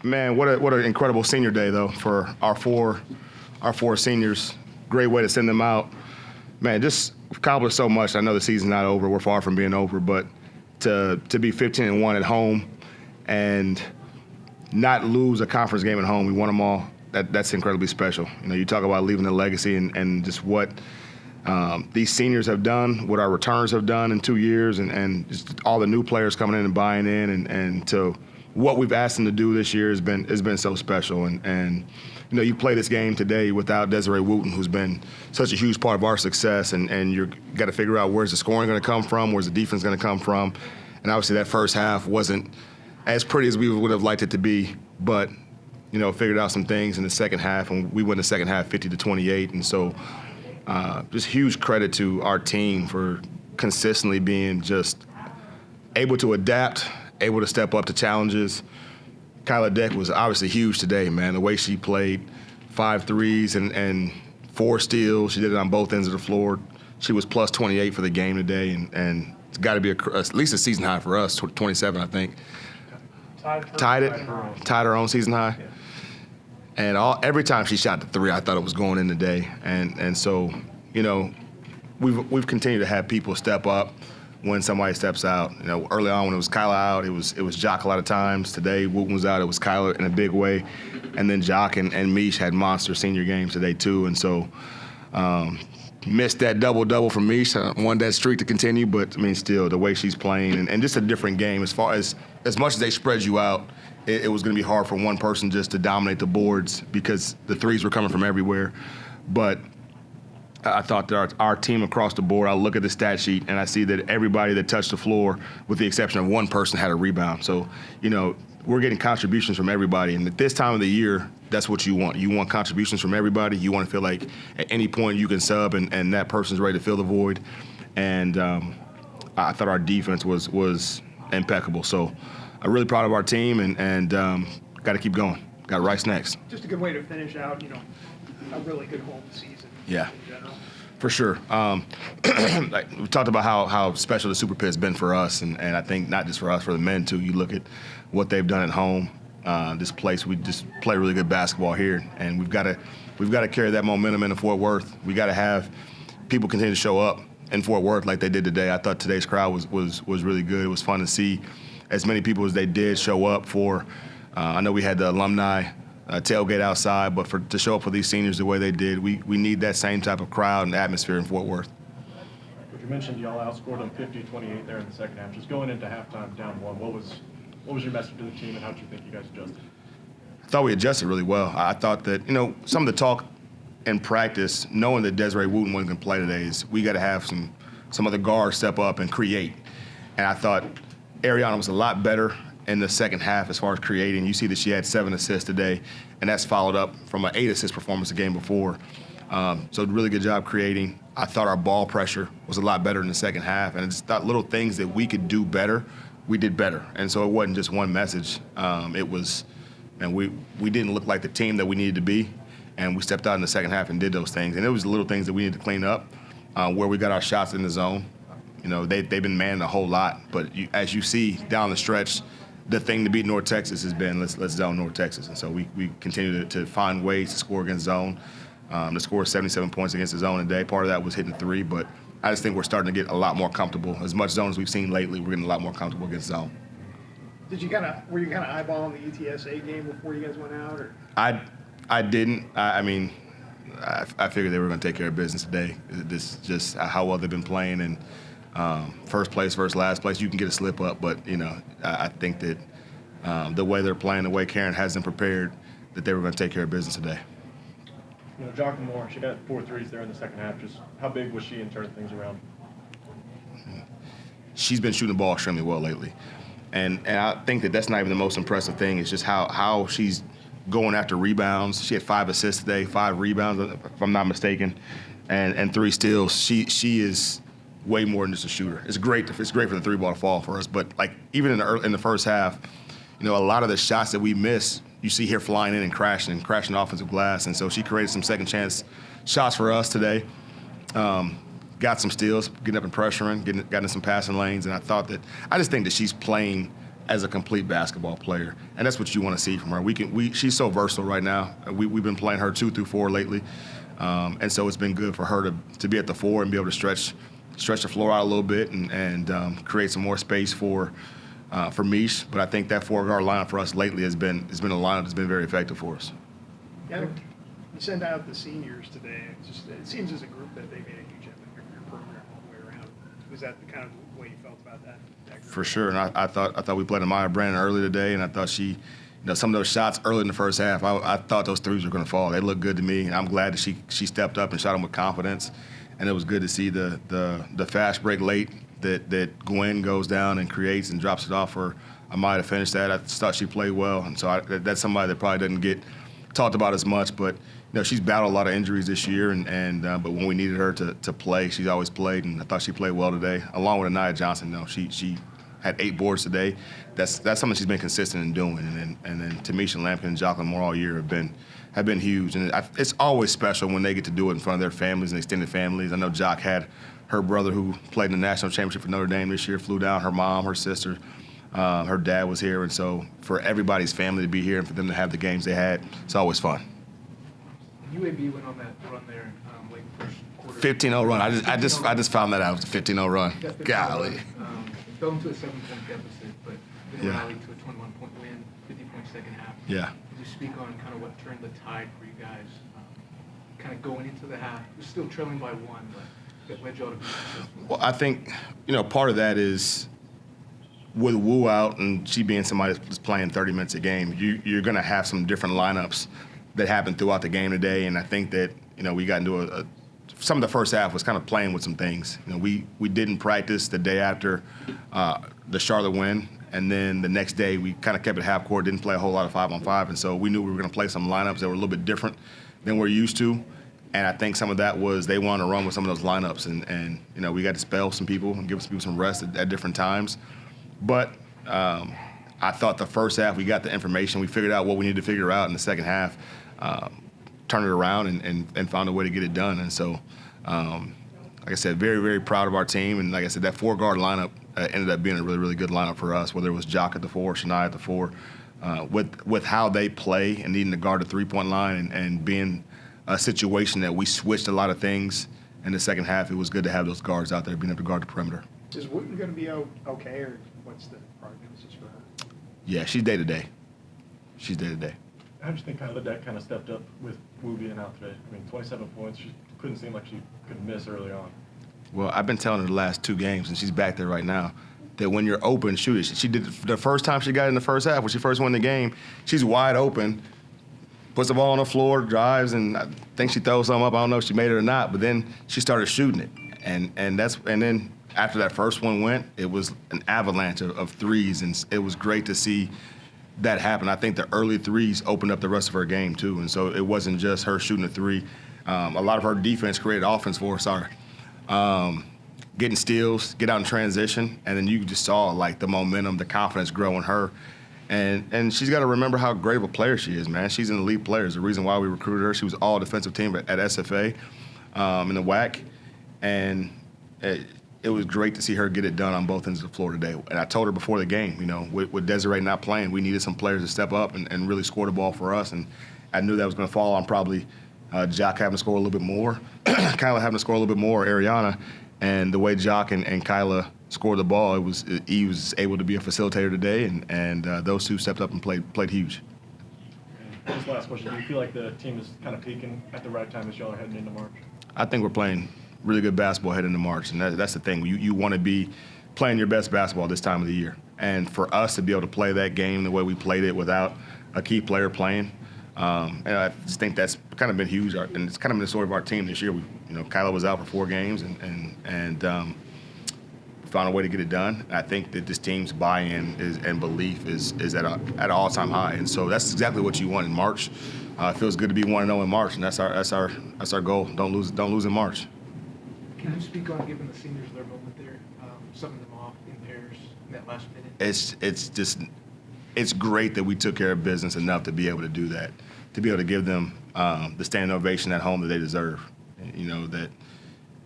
Man, what an incredible senior day though for our four seniors. Great way to send them out. Man, just accomplished so much. I know the season's not over. We're far from being over, but to be 15-1 at home and not lose a conference game at home, we won them all. That's incredibly special. You know, you talk about leaving a legacy and just what these seniors have done, what our returns have done in 2 years, and just all the new players coming in and buying in, and to what we've asked them to do this year has been so special. And you know, you play this game today without Desiree Wooten, who's been such a huge part of our success, and you got to figure out where's the scoring going to come from, where's the defense going to come from. And obviously that first half wasn't as pretty as we would have liked it to be, but you know, figured out some things in the second half, and we win the second half 50-28. And so just huge credit to our team for consistently being just able to adapt, able to step up to challenges. Kyla Deck was obviously huge today, man. The way she played, 5 threes and 4 steals. She did it on both ends of the floor. She was plus 28 for the game today, and it's got to be at least a season high for us, 27, I think. Tied her own season high. Yeah. And every time she shot the 3, I thought it was going in today. And so, you know, we've continued to have people step up when somebody steps out. You know, early on when it was Kyla out, it was Jock a lot of times. Today, Wooten was out. It was Kyla in a big way. And then Jock and Mish had monster senior games today too. And so missed that double-double from Mish. Wanted that streak to continue, but, I mean, still, the way she's playing and just a different game. As much as they spread you out, it was going to be hard for one person just to dominate the boards because the threes were coming from everywhere. But I thought that our team across the board, I look at the stat sheet and I see that everybody that touched the floor, with the exception of one person, had a rebound. So, you know, we're getting contributions from everybody. And at this time of the year, that's what you want. You want contributions from everybody. You want to feel like at any point you can sub and that person's ready to fill the void. And I thought our defense was impeccable. So I'm really proud of our team and got to keep going. Got Rice next. Just a good way to finish out, you know, a really good home season. Yeah. In general. For sure. Like we talked about how special the Super Pit has been for us, and I think not just for us, for the men too. You look at what they've done at home. This place, we just play really good basketball here, and we've got to carry that momentum into Fort Worth. We got to have people continue to show up in Fort Worth like they did today. I thought today's crowd was really good. It was fun to see as many people as they did show up for. I know we had the alumni tailgate outside, but to show up for these seniors the way they did, we need that same type of crowd and atmosphere in Fort Worth. You mentioned y'all outscored them 50-28 there in the second half. Just going into halftime down 1, what was your message to the team, and how did you think you guys adjusted? I thought we adjusted really well. I thought that, you know, some of the talk in practice, knowing that Desiree Wooten wasn't going to play today, is we got to have some other guards step up and create. And I thought Ariana was a lot better in the second half as far as creating. You see that she had 7 assists today, and that's followed up from an 8-assist performance the game before. So really good job creating. I thought our ball pressure was a lot better in the second half, and I just thought little things that we could do better, we did better. And so it wasn't just one message. It was, and we didn't look like the team that we needed to be, and we stepped out in the second half and did those things. And it was the little things that we needed to clean up, where we got our shots in the zone. You know, they've been manning a whole lot, but as you see down the stretch, the thing to beat North Texas has been let's zone North Texas. And so we continue to find ways to score against zone. To score 77 points against the zone today, part of that was hitting the 3, but I just think we're starting to get a lot more comfortable. As much zone as we've seen lately, we're getting a lot more comfortable against zone. Were you kind of eyeballing the UTSA game before you guys went out? Or? I didn't. I mean, I figured they were going to take care of business today. This just how well they've been playing, and first place versus last place, you can get a slip up, but you know, I think that the way they're playing, the way Karen has them prepared, that they were going to take care of business today. You know, Jock Moore, she got 4 threes there in the second half. Just how big was she in turning things around? She's been shooting the ball extremely well lately, and I think that that's not even the most impressive thing. It's just how she's going after rebounds. She had 5 assists today, 5 rebounds, if I'm not mistaken, and 3 steals. She is way more than just a shooter. It's great for the 3-ball to fall for us, but like even in the first half, you know, a lot of the shots that we miss, you see her flying in and crashing offensive glass, and so she created some second chance shots for us today. Got some steals, getting up and pressuring, got in some passing lanes, and I just think that she's playing as a complete basketball player, and that's what you want to see from her. She's so versatile right now. We've been playing her 2 through 4 lately, and so it's been good for her to be at the 4 and be able to stretch the floor out a little bit and create some more space for Mish. But I think that 4-guard lineup for us lately has been a lineup that's been very effective for us. Yeah, you send out the seniors today. It seems as a group that they made a huge impact on your program all the way around. Was that the kind of way you felt about that group? For sure, and I thought we played Amaya Brandon early today, and I thought she, some of those shots early in the first half, I thought those threes were going to fall. They looked good to me, and I'm glad that she stepped up and shot them with confidence. And it was good to see the fast break late that Gwen goes down and creates and drops it off for Amaya to finish that. I thought she played well, and so that's somebody that probably doesn't get talked about as much, but she's battled a lot of injuries this year, but when we needed her to play, she's always played, and I thought she played well today, along with Anaya Johnson. She had 8 boards today. That's something she's been consistent in doing, and then Tamisha Lampkin and Jocelyn Moore all year have been huge, and it's always special when they get to do it in front of their families and extended families. I know Jock had her brother who played in the national championship for Notre Dame this year, flew down. Her mom, her sister, her dad was here, and so for everybody's family to be here and for them to have the games they had, it's always fun. UAB went on that run there, late first quarter. 15-0 run. I just found that out. It was a 15-0 run. Golly. Fell into a 7-point deficit, but then Yeah. rallied to a 21-point win, 50-point second half. Yeah. Could you speak on kind of what turned the tide for you guys, kind of going into the half? You're still trailing by 1, but that led you all to be successful. Well, I think part of that is with Wu out and she being somebody that's playing 30 minutes a game, you're going to have some different lineups that happen throughout the game today, and I think that we got into some of the first half was kind of playing with some things. We didn't practice the day after the Charlotte win, and then the next day we kind of kept it half court, didn't play a whole lot of 5-on-5, and so we knew we were going to play some lineups that were a little bit different than we're used to. And I think some of that was they wanted to run with some of those lineups, and we got to spell some people and give some people some rest at different times. But I thought the first half we got the information, we figured out what we needed to figure out in the second half, turned it around and found a way to get it done. And so, like I said, very, very proud of our team. And like I said, that 4-guard lineup ended up being a really, really good lineup for us, whether it was Jock at the 4, Shania at the 4, with how they play and needing to guard the 3-point line and being a situation that we switched a lot of things in the second half. It was good to have those guards out there being able to guard the perimeter. Is Wooten going to be okay, or what's the prognosis for her? Yeah, she's day-to-day. She's day-to-day. How do you think the deck kind of stepped up with Wu being out today? I mean, 27 points. She couldn't seem like she could miss early on. Well, I've been telling her the last 2 games, and she's back there right now, that when you're open, shoot it. She did the first time she got in the first half, when she first won the game, she's wide open, puts the ball on the floor, drives, and I think she throws something up. I don't know if she made it or not, but then she started shooting it. And then after that first one went, it was an avalanche of threes, and it was great to see that happen. I think the early threes opened up the rest of her game, too, and so it wasn't just her shooting a 3. A lot of her defense created offense for us. Getting steals, get out in transition, and then you just saw, the momentum, the confidence grow in her. And she's got to remember how great of a player she is, man. She's an elite player. It's the reason why we recruited her. She was all defensive team at SFA in the WAC. And it was great to see her get it done on both ends of the floor today. And I told her before the game, with Desiree not playing, we needed some players to step up and really score the ball for us. And I knew that was going to fall on probably Jock having to score a little bit more, Kyla having to score a little bit more, Ariana. And the way Jock and Kyla scored the ball, he was able to be a facilitator today, and those 2 stepped up and played huge. And this last question, do you feel like the team is kind of peaking at the right time as y'all are heading into March? I think we're playing really good basketball heading into March, and that's the thing. You want to be playing your best basketball this time of the year. And for us to be able to play that game the way we played it without a key player playing, and I just think that's kind of been huge, and it's kind of been the story of our team this year. Kyla was out for 4 games, and found a way to get it done. And I think that this team's buy-in and belief is at an all-time high, and so that's exactly what you want in March. It feels good to be 1-0 in March, and that's our goal. Don't lose in March. Can you speak on giving the seniors their moment there, summing them off in pairs in that last minute? It's great that we took care of business enough to be able to do that, to be able to give them the standing ovation at home that they deserve. That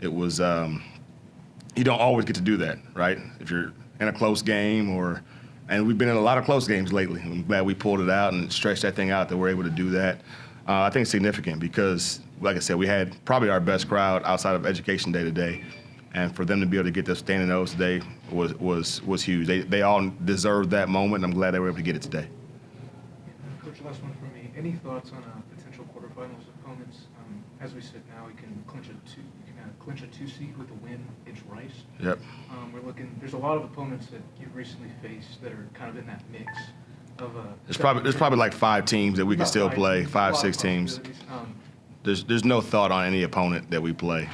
it was, you don't always get to do that, right? If you're in a close game or And we've been in a lot of close games lately. I'm glad we pulled it out and stretched that thing out that we're able to do that. I think it's significant because, like I said, we had probably our best crowd outside of Education Day today. And for them to be able to get their standing O's today was huge. They all deserved that moment, and I'm glad they were able to get it today. Coach, last one for me. Any thoughts on potential quarterfinals opponents? As we sit now, we can clinch a 2 seed with a win against Rice. Yep. We're looking. There's a lot of opponents that you've recently faced that are kind of in that mix of. There's probably like 5 teams that we can still play, 5, 6 teams. There's no thought on any opponent that we play.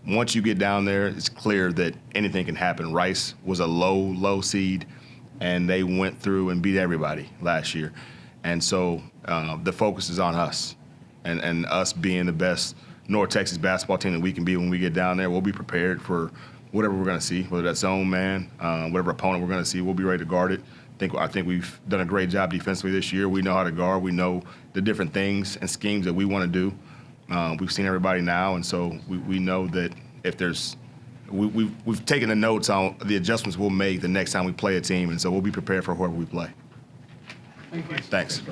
Once you get down there, it's clear that anything can happen. Rice was a low seed, and they went through and beat everybody last year. And so the focus is on us and us being the best North Texas basketball team that we can be when we get down there. We'll be prepared for whatever we're going to see, whether that's zone man, whatever opponent we're going to see, we'll be ready to guard it. I think we've done a great job defensively this year. We know how to guard. We know the different things and schemes that we want to do. We've seen everybody now, and so we know that if there's we've taken the notes on the adjustments we'll make the next time we play a team, and so we'll be prepared for whoever we play. Thanks.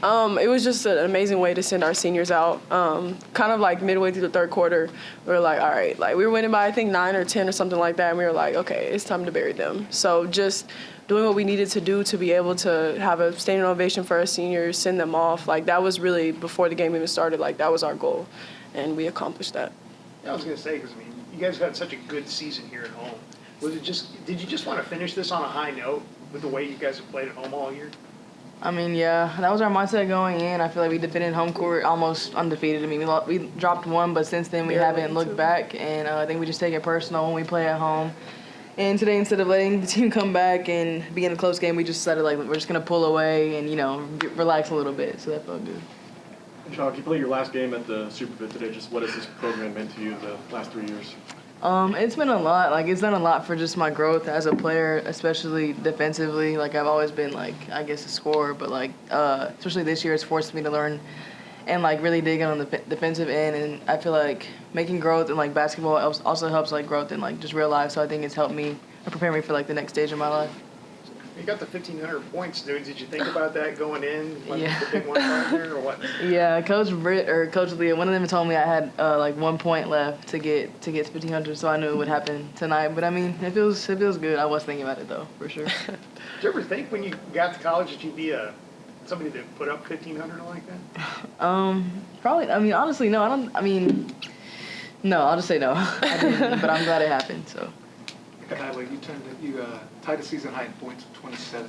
It was just an amazing way to send our seniors out. Kind of like midway through the third quarter, we were like, all right, like we were winning by I think 9 or 10 or something like that, and we were like, okay, it's time to bury them. So just doing what we needed to do to be able to have a standing ovation for our seniors, send them off, like that was really before the game even started. Like that was our goal, and we accomplished that. Yeah, I was going to say, because I mean, you guys had such a good season here at home. Did you just want to finish this on a high note with the way you guys have played at home all year? I mean, yeah, that was our mindset going in. I feel like we defended home court almost undefeated. I mean, we dropped one, but since then we haven't looked back, and I think we just take it personal when we play at home. And today, instead of letting the team come back and be in a close game, we just decided like we're just gonna pull away and relax a little bit. So that felt good. Chalk, you played your last game at the Super Bit today. Just what has this program meant to you the last 3 years? It's been a lot. Like, it's done a lot for just my growth as a player, especially defensively. Like, I've always been, like, I guess a scorer, but, like, especially this year, it's forced me to learn and, like, really dig in on the defensive end. And I feel like making growth in, like, basketball also helps, like, growth in, like, just real life. So I think it's helped me prepare me for, like, the next stage of my life. You got the 1,500 points, dude. Did you think about that going in? Like Yeah. the big one right there, or what? Yeah, Coach Britt or Coach Leah, one of them told me I had like 1 point left to get to 1,500, so I knew it would happen tonight. But I mean, it feels good. I was thinking about it though, for sure. Did you ever think when you got to college that you'd be somebody that put up 1,500 like that? Probably. I mean, honestly, no. I don't. I mean, no. I'll just say no. I didn't, but I'm glad it happened. So. Kyler, you tied a season high in points of 27.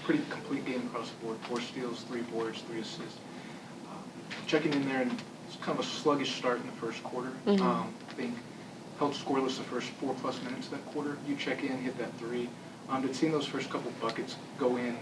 Pretty complete game across the board. 4 steals, 3 boards, 3 assists. Checking in there, and it's kind of a sluggish start in the first quarter. Mm-hmm. I think held scoreless the first 4+ minutes of that quarter. You check in, hit that 3. Did seeing those first couple buckets go in,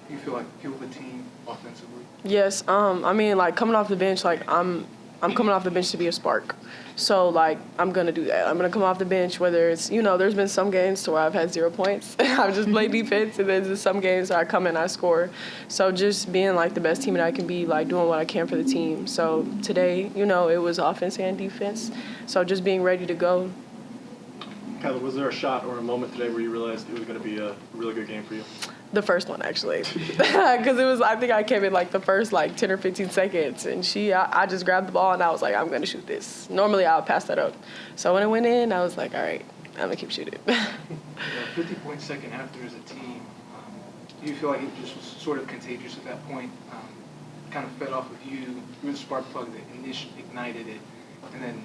do you feel like fuel the team offensively? Yes. I mean, like coming off the bench, like I'm coming off the bench to be a spark. So, like, I'm going to do that. I'm going to come off the bench, whether it's, there's been some games to where I've had 0 points. I've just played defense, and then there's some games where I come in, I score. So just being, like, the best team that I can be, like, doing what I can for the team. So today, it was offense and defense. So just being ready to go. Kyler, was there a shot or a moment today where you realized it was going to be a really good game for you? The first one, actually. Because I think I came in, like, the first, 10 or 15 seconds. And I just grabbed the ball, and I was like, I'm going to shoot this. Normally, I'll pass that up. So when it went in, I was like, all right, I'm going to keep shooting. 50-point second after as a team. Do you feel like it just was sort of contagious at that point? Kind of fed off of you. You were the spark plug that initially ignited it, and then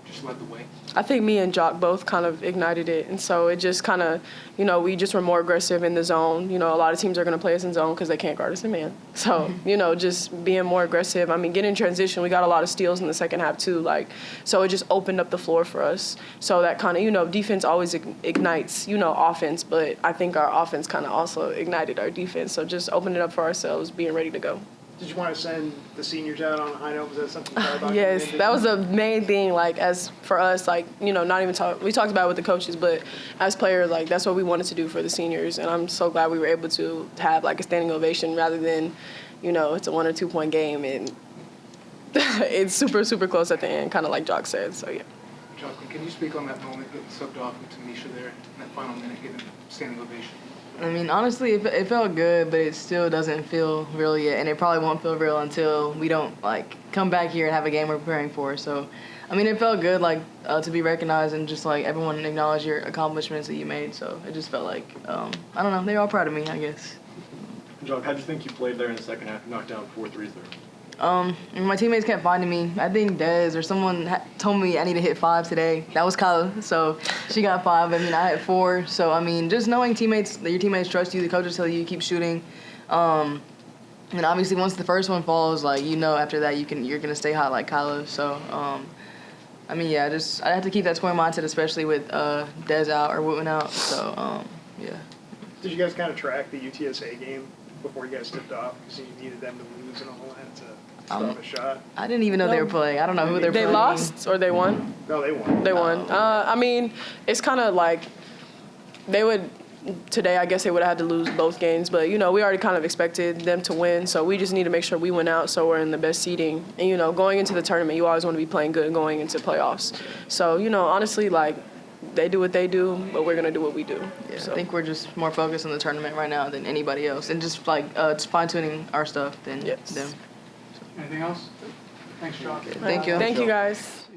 just led the way? I think me and Jock both kind of ignited it. And so it just kind of, we just were more aggressive in the zone. A lot of teams are going to play us in zone because they can't guard us in man. So, just being more aggressive. I mean, getting in transition, we got a lot of steals in the second half too. So it just opened up the floor for us. So that kind of, defense always ignites, offense. But I think our offense kind of also ignited our defense. So just opening it up for ourselves, being ready to go. Did you want to send the seniors out on a high note? Was that something you thought about? Yes, that was the main thing, as for us, not even we talked about it with the coaches, but as players, that's what we wanted to do for the seniors. And I'm so glad we were able to have, a standing ovation rather than, it's a 1 or 2 point game and it's super, super close at the end, kind of like Jock said, so yeah. Jocelyn, can you speak on that moment getting subbed off with Tamisha there in that final minute, getting a standing ovation? I mean, honestly, it felt good, but it still doesn't feel real yet, and it probably won't feel real until we don't like come back here and have a game we're preparing for. So, I mean, it felt good, like to be recognized and just like everyone acknowledge your accomplishments that you made. So it just felt like I don't know, they're all proud of me, I guess. Jock, how'd you think you played there in the second half? You knocked down 4 threes there. And my teammates kept finding me. I think Dez or someone told me I need to hit 5 today. That was Kyla, so she got 5. I mean, I had 4. So, I mean, just knowing teammates, that your teammates trust you, the coaches tell you keep shooting. And obviously, once the first one falls, like, you know after that you're going to stay hot like Kyla. So, I mean, yeah, I have to keep that scoring mindset, especially with Dez out or Woodman out. So, yeah. Did you guys kind of track the UTSA game before you guys tipped off because you needed them to lose and all that to stop a shot? I didn't even know they were playing. I don't know who they're They playing. lost or they won? No, they won. They won. I mean, it's kind of like today I guess they would have had to lose both games, but, you know, we already kind of expected them to win, so we just need to make sure we win out so we're in the best seeding. And, you know, going into the tournament, you always want to be playing good going into playoffs. So, you know, honestly, like, they do what they do, but we're going to do what we do. Yeah, So. I think we're just more focused on the tournament right now than anybody else, and just like just fine-tuning our stuff than Yes. them. Anything else? Thanks, Jock. Thank you. Thank you, guys.